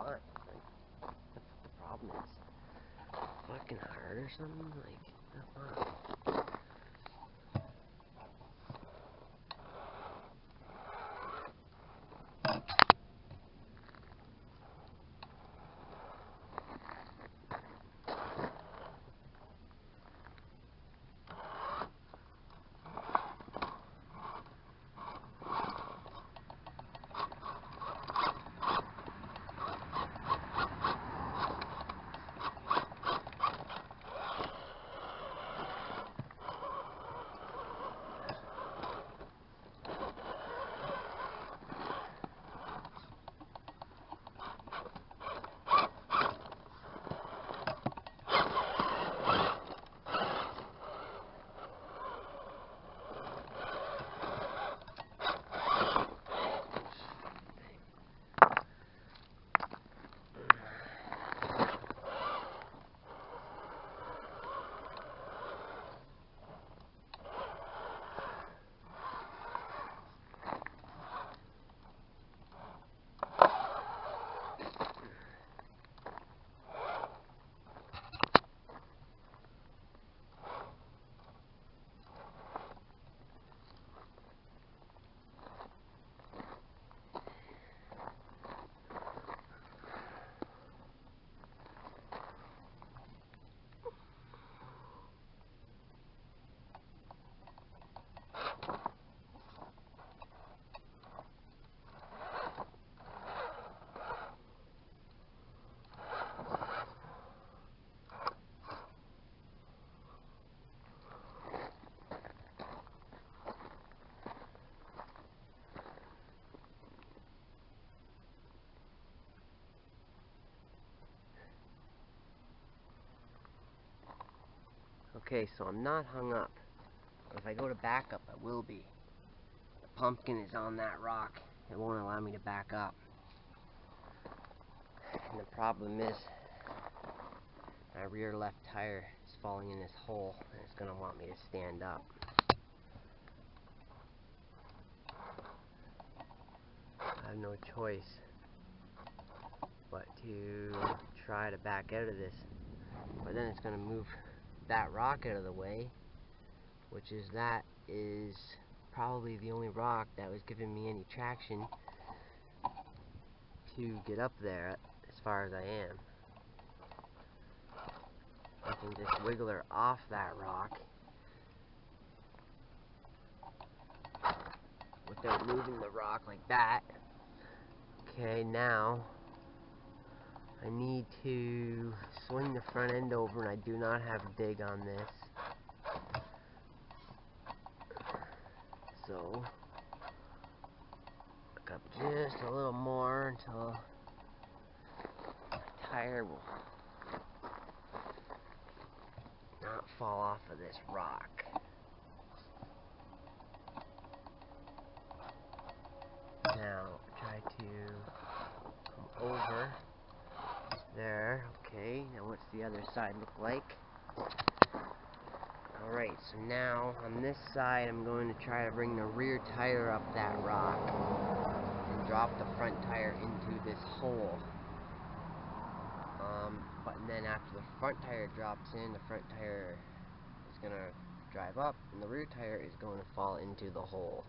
fine. Like, the problem is fucking hard or something. Like, that's not. Okay, so I'm not hung up. If I go to back up, I will be. The pumpkin is on that rock. It won't allow me to back up. And the problem is, my rear left tire is falling in this hole, and it's going to want me to stand up. I have no choice but to try to back out of this. But then it's going to move that rock out of the way, which is probably the only rock that was giving me any traction to get up there as far as I am. I can just wiggle her off that rock without moving the rock like that. Okay, now I need to swing the front end over, and I do not have a dig on this. So, back up just a little more until the tire will not fall off of this rock. Now, try to come over. There, okay. Now what's the other side look like? Alright, so now on this side I'm going to try to bring the rear tire up that rock and drop the front tire into this hole. But then after the front tire drops in, the front tire is going to drive up and the rear tire is going to fall into the hole.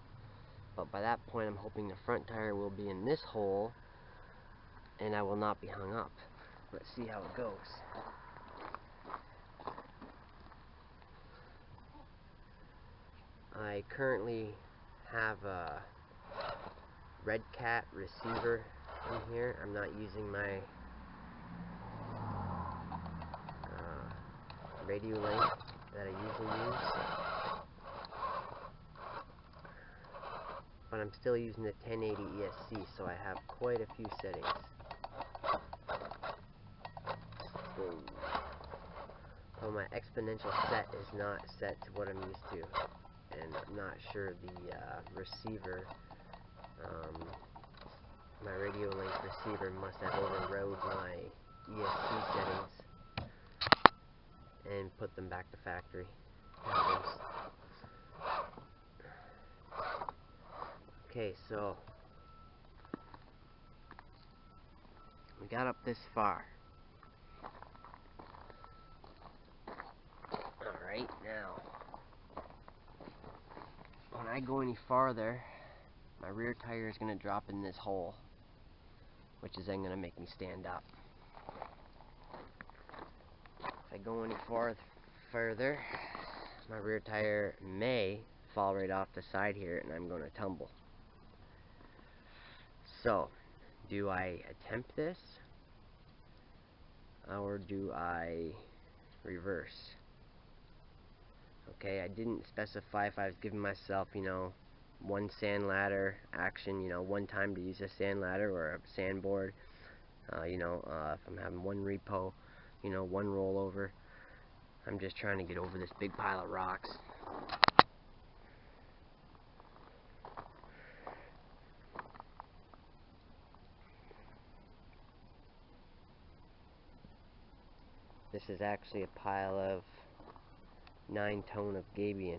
But by that point I'm hoping the front tire will be in this hole and I will not be hung up. Let's see how it goes. I currently have a Red Cat receiver in here. I'm not using my radio link that I usually use, but I'm still using the 1080 ESC, so I have quite a few settings. Whoa. So my exponential set is not set to what I'm used to, and I'm not sure the receiver, my radio link receiver must have overrode my ESC settings and put them back to factory. Okay, so we got up this far. Alright, now, when I go any farther, my rear tire is going to drop in this hole, which is then going to make me stand up. If I go any further, my rear tire may fall right off the side here and I'm going to tumble. So, do I attempt this, or do I reverse? Okay, I didn't specify if I was giving myself, one sand ladder action, one time to use a sand ladder or a sandboard. If I'm having one repo, one rollover. I'm just trying to get over this big pile of rocks. This is actually a pile of 9-tonne of Gabion.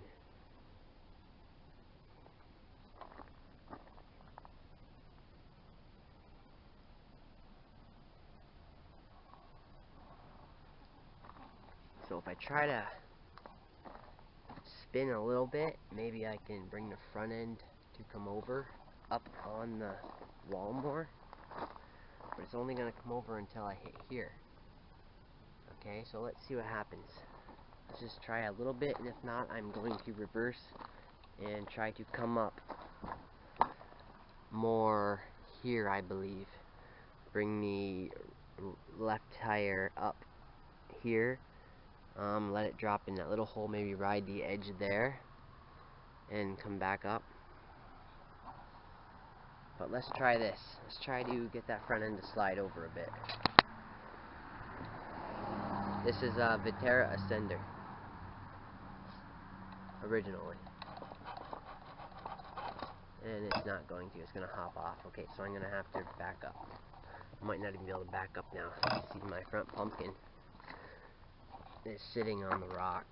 So if I try to spin a little bit, maybe I can bring the front end to come over up on the wall more. But it's only going to come over until I hit here. Okay, so let's see what happens. Let's just try a little bit, and if not, I'm going to reverse and try to come up more here, I believe. Bring the left tire up here. Let it drop in that little hole, maybe ride the edge there, and come back up. But let's try this. Let's try to get that front end to slide over a bit. This is a Vatarra Ascender, originally. And it's not going to, it's going to hop off. Okay, so I'm going to have to back up. I might not even be able to back up now. See, my front pumpkin is sitting on the rock.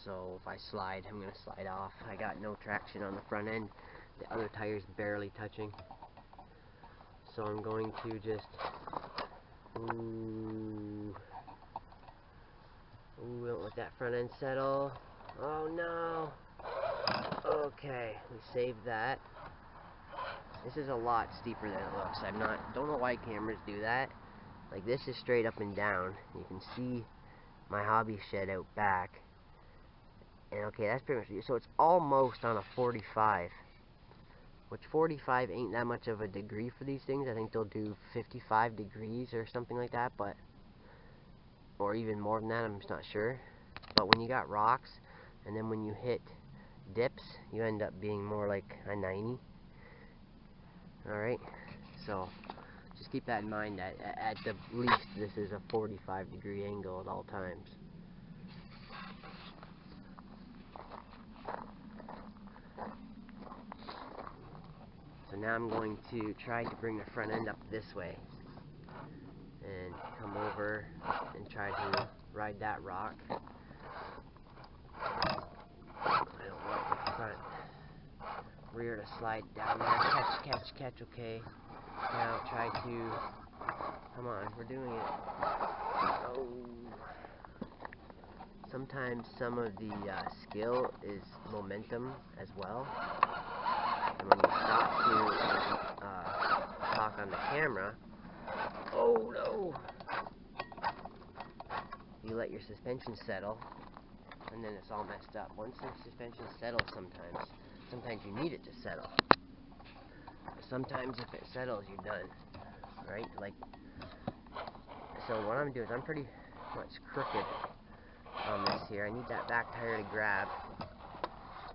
So if I slide, I'm going to slide off. I got no traction on the front end. The other tire's barely touching. So I'm going to just... Ooh, don't let that front end settle. Oh no! Okay, we saved that. This is a lot steeper than it looks. Don't know why cameras do that. Like, this is straight up and down. You can see my hobby shed out back. And okay, that's pretty much, so it's almost on a 45. Which 45 ain't that much of a degree for these things. I think they'll do 55 degrees or something like that, but, or even more than that, I'm just not sure. But when you got rocks, and then when you hit dips, you end up being more like a 90. Alright, so just keep that in mind, that at the least this is a 45 degree angle at all times. So now I'm going to try to bring the front end up this way and come over and try to ride that rock. I don't want the front rear to slide down there. Catch, okay. Now try to, come on, we're doing it. Oh. Sometimes some of the skill is momentum as well. And when you stop to talk on the camera, oh no! You let your suspension settle, and then it's all messed up. Once the suspension settles sometimes you need it to settle. But sometimes if it settles, you're done. Right? Like, so what I'm doing is I'm pretty much crooked on this here. I need that back tire to grab.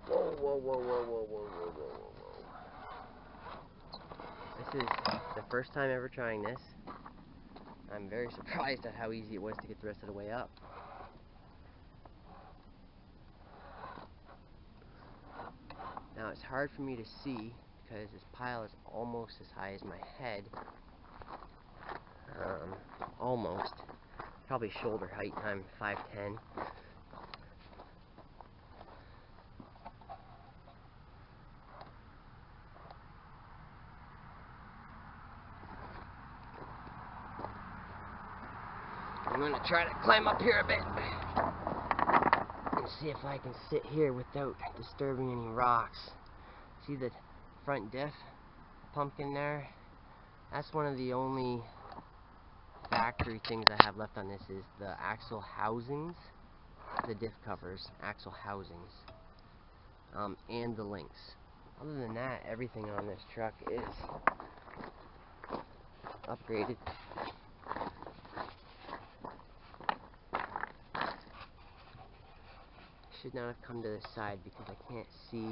Whoa, whoa, whoa, whoa, whoa, whoa, whoa, whoa, whoa. This is the first time ever trying this. I'm very surprised at how easy it was to get the rest of the way up. Now it's hard for me to see because this pile is almost as high as my head. Almost. Probably shoulder height. I'm 5'10". try to climb up here a bit and see if I can sit here without disturbing any rocks. See the front diff pumpkin there? That's one of the only factory things I have left on this is the axle housings, the diff covers, axle housings, and the links. Other than that, everything on this truck is upgraded. Should not have come to this side because I can't see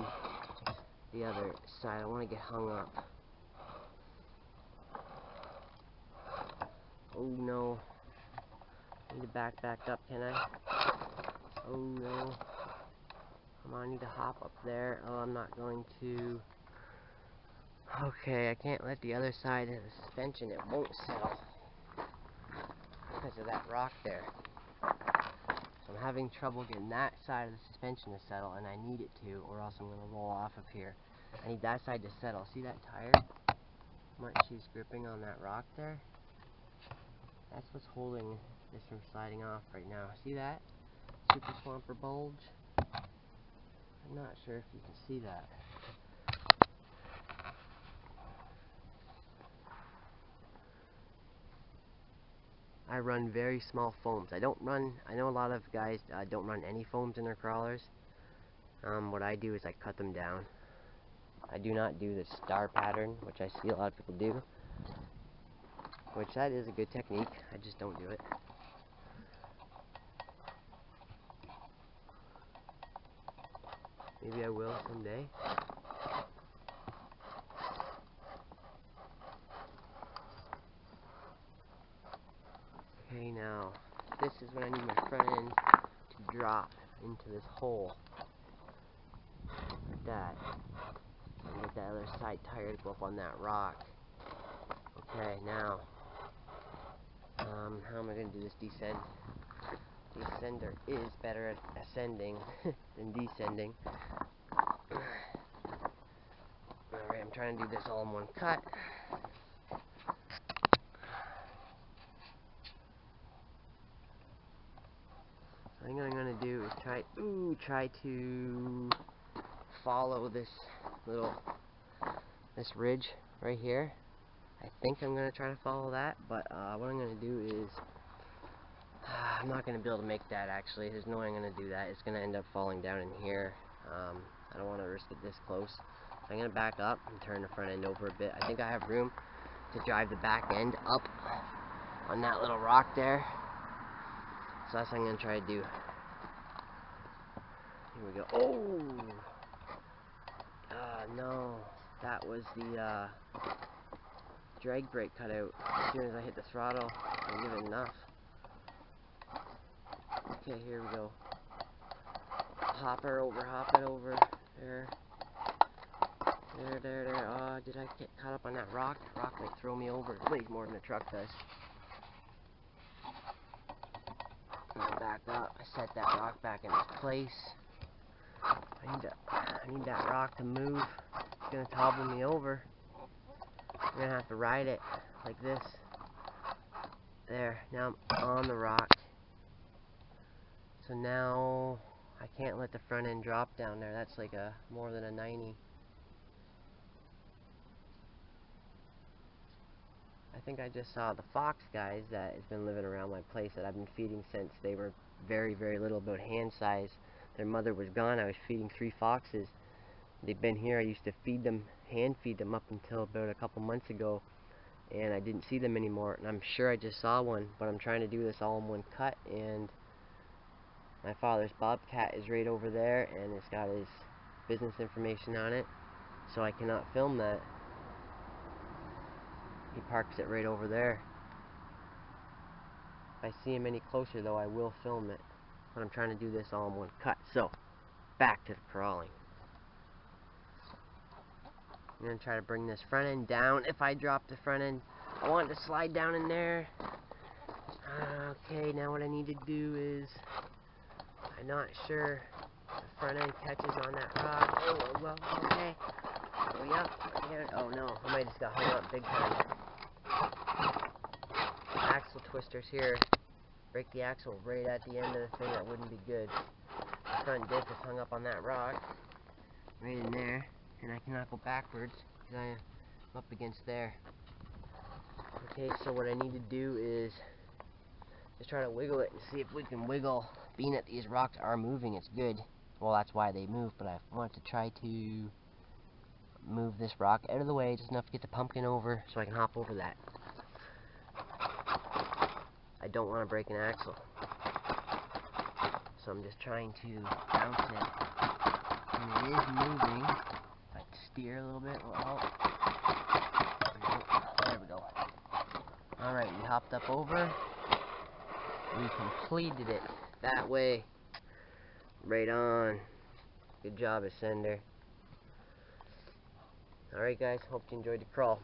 the other side. I want to get hung up. Oh no. I need to back up, can I? Oh no. Come on, I need to hop up there. Oh, I'm not going to. Okay, I can't let the other side of the suspension, it won't settle because of that rock there. So I'm having trouble getting that side of the suspension to settle, and I need it to, or else I'm going to roll off of here. I need that side to settle. See that tire? How much she's gripping on that rock there? That's what's holding this from sliding off right now. See that? Super swamper bulge? I'm not sure if you can see that. I run very small foams. I know a lot of guys don't run any foams in their crawlers. What I do is I cut them down. I do not do the star pattern, which I see a lot of people do. Which that is a good technique, I just don't do it. Maybe I will someday. Okay, now, this is when I need my front end to drop into this hole. Like that. And get that other side tire to go up on that rock. Okay, now, how am I going to do this descend? The ascender is better at ascending than descending. Alright, I'm trying to do this all in one cut. I think what I'm going to do is try to follow this ridge right here. I think I'm going to try to follow that, but what I'm going to do is I'm not going to be able to make that actually. There's no way I'm going to do that. It's going to end up falling down in here. I don't want to risk it this close. So I'm going to back up and turn the front end over a bit. I think I have room to drive the back end up on that little rock there. So that's what I'm going to try to do. Here we go. Oh! No. That was the drag brake cut out. As soon as I hit the throttle, I didn't give it enough. Okay, here we go. Hop it over. There. Oh, did I get caught up on that rock? The rock might throw me over. It weighs more than the truck does. Back up. I set that rock back in its place. I need that rock to move. It's gonna topple me over. I'm gonna have to ride it like this. There. Now I'm on the rock. So now I can't let the front end drop down there. That's like more than a 90. I think I just saw the fox guys that has been living around my place that I've been feeding since they were very, very little, about hand size. Their mother was gone. I was feeding 3 foxes. They've been here. I used to feed them, hand feed them up until about a couple months ago, and I didn't see them anymore. And I'm sure I just saw one, but I'm trying to do this all in one cut, and my father's bobcat is right over there, and it's got his business information on it, so I cannot film that. He parks it right over there. If I see him any closer though, I will film it. But I'm trying to do this all in one cut. So, back to the crawling. I'm going to try to bring this front end down. If I drop the front end, I want it to slide down in there. Okay, now what I need to do is, I'm not sure the front end catches on that rock. Oh, well, okay. Are we up? Oh no, I might just got hung up big time. Axle twisters here break the axle right at the end of the thing, that wouldn't be good. The front diff is hung up on that rock, right in there, and I cannot go backwards because I'm up against there. Okay, so what I need to do is just try to wiggle it and see if we can wiggle. Being that these rocks are moving, it's good. Well, that's why they move, but I want to try to move this rock out of the way just enough to get the pumpkin over so I can hop over that. I don't want to break an axle, so I'm just trying to bounce it. And it is moving. If I steer a little bit, will help. There we go. Alright, we hopped up over. We completed it that way. Right on. Good job, Ascender. Alright guys, hope you enjoyed the crawl.